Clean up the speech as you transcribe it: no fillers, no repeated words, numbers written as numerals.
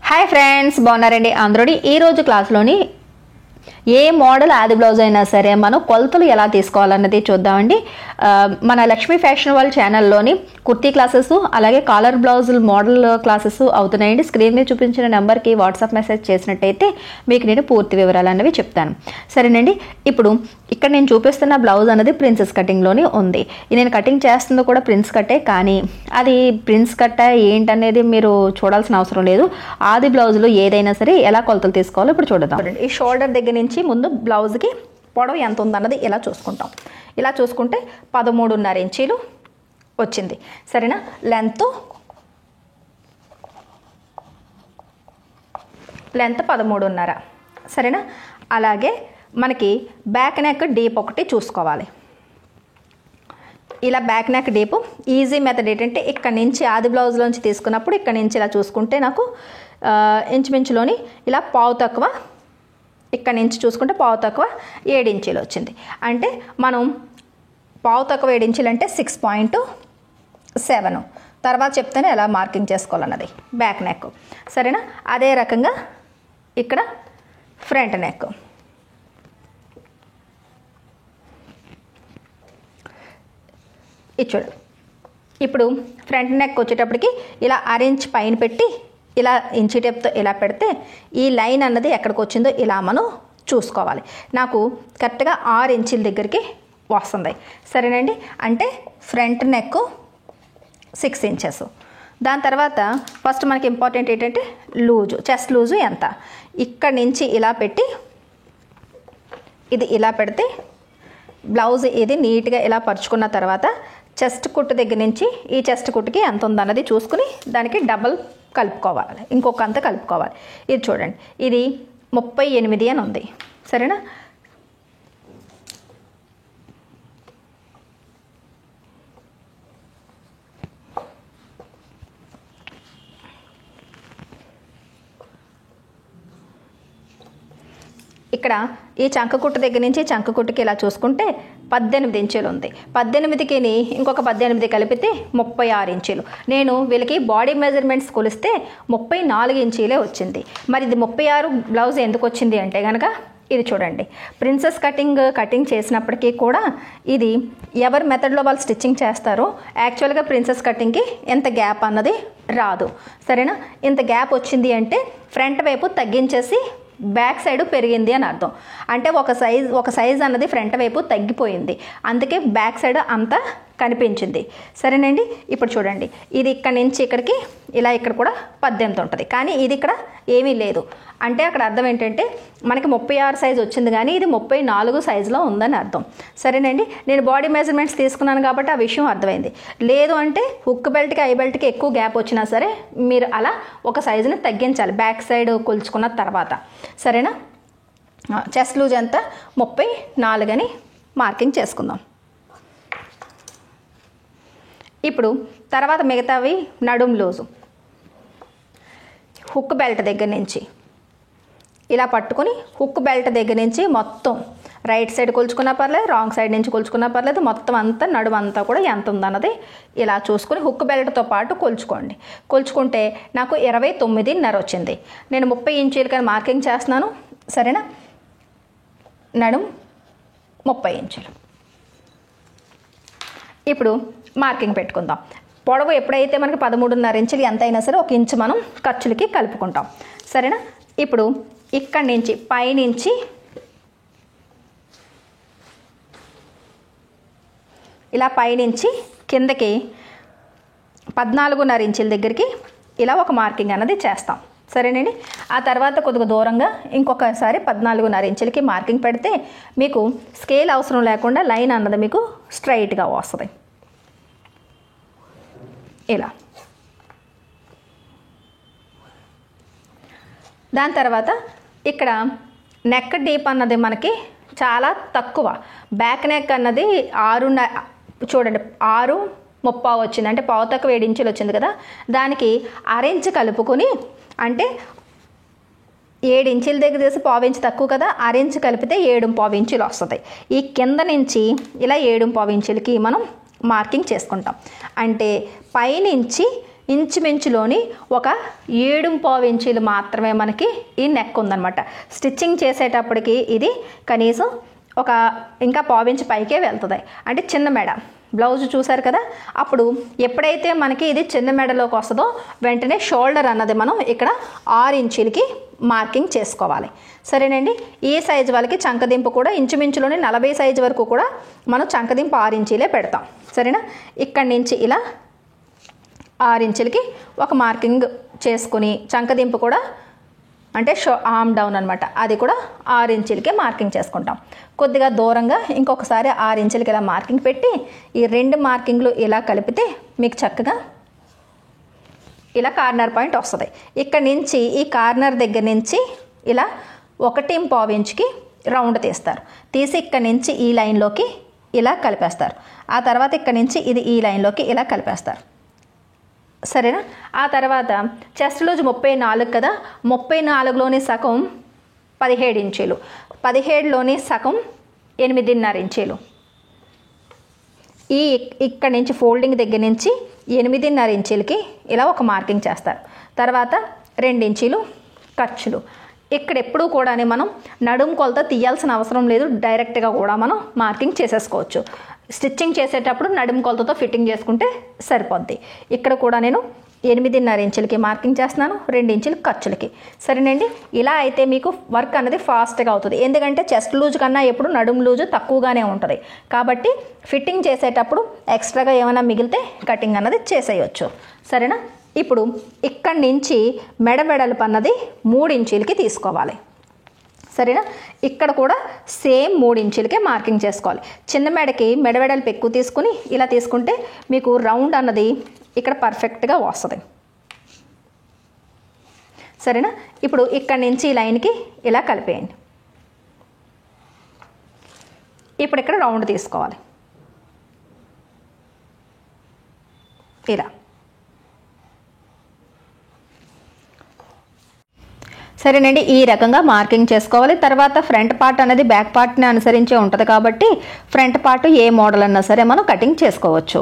Hi friends, బాగున్నారండి అందరూ. ఈ రోజు క్లాస్లోని ఏ మోడల్ ఆది బ్లౌజ్ అయినా సరే మనం కొలతలు ఎలా తీసుకోవాలన్నది చూద్దామండి. మన లక్ష్మీ ఫ్యాషన్ వాళ్ళ ఛానల్లోని కుర్తీ క్లాసెస్ అలాగే కాలర్ బ్లౌజ్ మోడల్ క్లాసెస్ అవుతున్నాయండి. స్క్రీన్ మీద చూపించిన నెంబర్కి వాట్సాప్ మెసేజ్ చేసినట్టయితే మీకు నేను పూర్తి వివరాలు అన్నవి చెప్తాను. సరేనండి. ఇప్పుడు ఇక్కడ నేను చూపిస్తున్న బ్లౌజ్ అనేది ప్రిన్సెస్ కటింగ్లోని ఉంది. నేను కటింగ్ చేస్తుంది కూడా ప్రిన్స్ కట్టే, కానీ అది ప్రిన్స్ కట్ట ఏంటనేది మీరు చూడాల్సిన అవసరం లేదు. ఆది బ్లౌజ్లో ఏదైనా సరే ఎలా కొలతలు తీసుకోవాలో ఇప్పుడు చూద్దాం. ఈ షోల్డర్ దగ్గర నుంచి ముందు బ్లౌజ్కి పొడవు ఎంత ఉందన్నది ఇలా చూసుకుంటాం. ఇలా చూసుకుంటే 13.5 ఇంచీలు వచ్చింది. సరేనా. లెంత్ 13.5. సరేనా. అలాగే మనకి బ్యాక్ నెక్ డీప్ ఒకటి చూసుకోవాలి. ఇలా back neck deep easy method ఏంటంటే ఇక్కడ నుంచి ఆది బ్లౌజ్లోంచి తీసుకున్నప్పుడు ఇక్కడ నుంచి ఇలా చూసుకుంటే నాకు ఇంచుమించులోని ఇలా పావు తక్కువ, ఇక్కడ నుంచి చూసుకుంటే పావు తక్కువ 7 ఇంచీలు వచ్చింది. అంటే మనం పావు తక్కువ 7 ఇంచీలు అంటే 6.7. తర్వాత చెప్తేనే ఎలా మార్కింగ్ చేసుకోవాలన్నది బ్యాక్ నెక్. సరేనా. అదే రకంగా ఇక్కడ ఫ్రంట్ నెక్ ఇది చూడండి. ఇప్పుడు ఫ్రంట్ నెక్ వచ్చేటప్పటికి ఇలా అరేంజ్ పైన పెట్టి ఇలా ఇంచి టేప్తో ఇలా పెడితే ఈ లైన్ అన్నది ఎక్కడికి వచ్చిందో ఇలా మనం చూసుకోవాలి. నాకు కరెక్ట్గా 6 ఇంచీల దగ్గరికి వస్తుంది. సరేనండి. అంటే ఫ్రంట్ నెక్ 6 ఇంచెస్. దాని తర్వాత ఫస్ట్ మనకి ఇంపార్టెంట్ ఏంటంటే లూజు, చెస్ట్ లూజు ఎంత. ఇక్కడి నుంచి ఇలా పెట్టి ఇది ఇలా పెడితే బ్లౌజ్ ఇది నీట్గా ఇలా పరుచుకున్న తర్వాత చెస్ట్ కుట్టు దగ్గర నుంచి ఈ చెస్ట్ కుట్టుకి ఎంత ఉందన్నది చూసుకుని దానికి డబల్ కలుపుకోవాలి, ఇంకొక అంత కలుపుకోవాలి. ఇది చూడండి, ఇది 38 అని ఉంది. సరేనా. ఇక్కడ ఈ చంక కుట్టు దగ్గర నుంచి చంక కుట్టుకి ఇలా చూసుకుంటే 18 ఇంచీలు ఉంది. 18కి ఇంకొక 18 కలిపితే 36 ఇంచీలు. నేను వీళ్ళకి బాడీ మెజర్మెంట్స్ కొలిస్తే 34 ఇంచీలే వచ్చింది. మరి ఇది 36 బ్లౌజ్ ఎందుకు వచ్చింది అంటే కనుక ఇది చూడండి, ప్రిన్సెస్ కటింగ్ చేసినప్పటికీ కూడా ఇది ఎవరి మెథడ్లో వాళ్ళు స్టిచ్చింగ్ చేస్తారో యాక్చువల్గా ప్రిన్సెస్ కటింగ్కి ఎంత గ్యాప్ అన్నది రాదు. సరేనా. ఇంత గ్యాప్ వచ్చింది అంటే ఫ్రంట్ వైపు తగ్గించేసి బ్యాక్ సైడ్ పెరిగింది అని అర్థం. అంటే ఒక సైజ్ అన్నది ఫ్రంట్ వైపు తగ్గిపోయింది, అందుకే బ్యాక్ సైడ్ అంతా కనిపించింది. సరేనండి. ఇప్పుడు చూడండి, ఇది ఇక్కడ నుంచి ఇక్కడికి ఇలా ఇక్కడ కూడా 18 ఉంటుంది, కానీ ఇది ఇక్కడ ఏమీ లేదు. అంటే అక్కడ అర్థం ఏంటంటే మనకి 36 సైజు వచ్చింది, కానీ ఇది 34 సైజులో ఉందని అర్థం. సరేనండి. నేను బాడీ మెజర్మెంట్స్ తీసుకున్నాను కాబట్టి ఆ విషయం అర్థమైంది. లేదు అంటే హుక్ బెల్ట్కి ఐ బెల్ట్కి ఎక్కువ గ్యాప్ వచ్చినా సరే మీరు అలా ఒక సైజుని తగ్గించాలి బ్యాక్ సైడ్ కొలుచుకున్న తర్వాత. సరేనా. చెస్ట్ లూజ్ ఎంత 34 అని మార్కింగ్ చేసుకుందాం. ఇప్పుడు తర్వాత మిగతావి నడుం లూజు. హుక్ బెల్ట్ దగ్గర నుంచి ఇలా పట్టుకొని హుక్ బెల్ట్ దగ్గర నుంచి మొత్తం రైట్ సైడ్ కొలుచుకున్నా పర్లేదు, రాంగ్ సైడ్ నుంచి కొలుచుకున్నా పర్లేదు, మొత్తం అంతా నడుము అంతా కూడా ఎంత ఉందన్నది ఇలా చూసుకుని హుక్ బెల్ట్తో పాటు కొలుచుకోండి. కొలుచుకుంటే నాకు 29.5 వచ్చింది. నేను 30 ఇంచీలకని మార్కింగ్ చేస్తున్నాను. సరేనా. నడుము 30 ఇంచులు. ఇప్పుడు మార్కింగ్ పెట్టుకుందాం. పొడవు ఎప్పుడైతే మనకి 13.5 ఇంచులు ఎంత అయినా సరే 1 ఇంచు మనం ఖర్చులకి కలుపుకుంటాం. సరేనా. ఇప్పుడు ఇక్కడి నుంచి పైనుంచి ఇలా పైనుంచి కిందకి 14.5 ఇంచుల దగ్గరికి ఇలా ఒక మార్కింగ్ అన్నది చేస్తాం. సరేనండి. ఆ తర్వాత కొద్దిగా దూరంగా ఇంకొకసారి 14.5 ఇంచులకి మార్కింగ్ పెడితే మీకు స్కేల్ అవసరం లేకుండా లైన్ అన్నది మీకు స్ట్రైట్గా వస్తుంది. ఇలా దాని తర్వాత ఇక్కడ నెక్ డీప్ అన్నది మనకి చాలా తక్కువ. బ్యాక్ నెక్ అన్నది 6 చూడండి 6.30 వచ్చింది, అంటే పావు తక్కువ 7 ఇంచులు వచ్చింది కదా. దానికి అరెంజ్ కలుపుకొని అంటే 7 ఇంచుల దగ్గర చేసి పావు ఇంచు తక్కువ కదా, అరెంజ్ కలిపితే 7.5 ఇంచులు వస్తుంది. ఈ కింద నుంచి ఇలా 7.5 ఇంచులకి మనం మార్కింగ్ చేసుకుంటాం. అంటే పైనుంచి ఇంచుమించులోని ఒక 7.5 ఇంచీలు మాత్రమే మనకి ఈ నెక్ ఉందన్నమాట. స్టిచ్చింగ్ చేసేటప్పటికి ఇది కనీసం ఒక ఇంకా 1/4 ఇంచ్ పైకే వెళ్తుంది. అంటే చిన్న మెడ బ్లౌజ్ చూసారు కదా. అప్పుడు ఎప్పుడైతే మనకి ఇది చిన్న మెడలోకి వస్తుందో వెంటనే షోల్డర్ అన్నది మనం ఇక్కడ 6 ఇంచీలకి మార్కింగ్ చేసుకోవాలి. సరేనండి. ఈ సైజు వాళ్ళకి చంకదింపు కూడా ఇంచుమించులోని 40 సైజు వరకు కూడా మనం చంకదింపు 6 ఇంచీలే పెడతాం. సరేనా. ఇక్కడి నుంచి ఇలా 6 ఇంచులకి ఒక మార్కింగ్ చేసుకుని చంకదింపు కూడా అంటే ఆర్మ్ డౌన్ అనమాట, అది కూడా 6 ఇంచులకే మార్కింగ్ చేసుకుంటాం. కొద్దిగా దూరంగా ఇంకొకసారి 6 ఇంచులకి ఇలా మార్కింగ్ పెట్టి ఈ 2 మార్కింగ్లు ఇలా కలిపితే మీకు చక్కగా ఇలా కార్నర్ పాయింట్ వస్తుంది. ఇక్కడ నుంచి ఈ కార్నర్ దగ్గర నుంచి ఇలా 1.5 ఇంచుకి రౌండ్ తీస్తారు. తీసి ఇక్కడ నుంచి ఈ లైన్లోకి ఇలా కలిపేస్తారు. ఆ తర్వాత ఇక్కడ నుంచి ఇది ఈ లైన్లోకి ఇలా కలిపేస్తారు. సరేనా. ఆ తర్వాత చెస్ట్ లూజ్ 34 కదా, 34లోని సగం 17 ఇంచీలు, 17లోని సగం 8.5 ఇంచీలు. ఇక్కడ నుంచి ఫోల్డింగ్ దగ్గర నుంచి 8.5 ఇంచీలకి ఇలా ఒక మార్కింగ్ చేస్తారు. తర్వాత 2 ఇంచీలు ఖర్చులు. ఇక్కడ ఎప్పుడూ కూడా మనం నడుము కొలత తీయాల్సిన అవసరం లేదు, డైరెక్ట్గా కూడా మనం మార్కింగ్ చేసేసుకోవచ్చు. స్టిచ్చింగ్ చేసేటప్పుడు నడుము కొలతతో ఫిట్టింగ్ చేసుకుంటే సరిపోద్ది. ఇక్కడ కూడా నేను 8.5 ఇంచులకి మార్కింగ్ చేస్తున్నాను, 2 ఇంచులు ఖర్చులకి. సరేనండి. ఇలా అయితే మీకు వర్క్ అనేది ఫాస్ట్గా అవుతుంది. ఎందుకంటే చెస్ట్ లూజ్ కన్నా ఎప్పుడు నడుము లూజు తక్కువగానే ఉంటుంది. కాబట్టి ఫిట్టింగ్ చేసేటప్పుడు ఎక్స్ట్రాగా ఏమైనా మిగిలితే కటింగ్ అన్నది చేసేయచ్చు. సరేనా. ఇప్పుడు ఇక్కడి నుంచి మెడ వెడల్పు అన్నది 3 ఇంచులకి తీసుకోవాలి. సరేనా. ఇక్కడ కూడా సేమ్ 3 ఇంచులకే మార్కింగ్ చేసుకోవాలి. చిన్న మెడకి మెడ వెడల్పు ఎక్కువ తీసుకుని ఇలా తీసుకుంటే మీకు రౌండ్ అన్నది ఇక్కడ పర్ఫెక్ట్గా వస్తుంది. సరేనా. ఇప్పుడు ఇక్కడ నుంచి ఈ లైన్కి ఇలా కలిపేయండి. ఇప్పుడు ఇక్కడ రౌండ్ తీసుకోవాలి ఇలా. సరేనండి. ఈ రకంగా మార్కింగ్ చేసుకోవాలి. తర్వాత ఫ్రంట్ పార్ట్ అనేది బ్యాక్ పార్ట్ని అనుసరించే ఉంటుంది కాబట్టి ఫ్రంట్ పార్ట్ ఏ మోడల్ అన్నా సరే మనం కటింగ్ చేసుకోవచ్చు.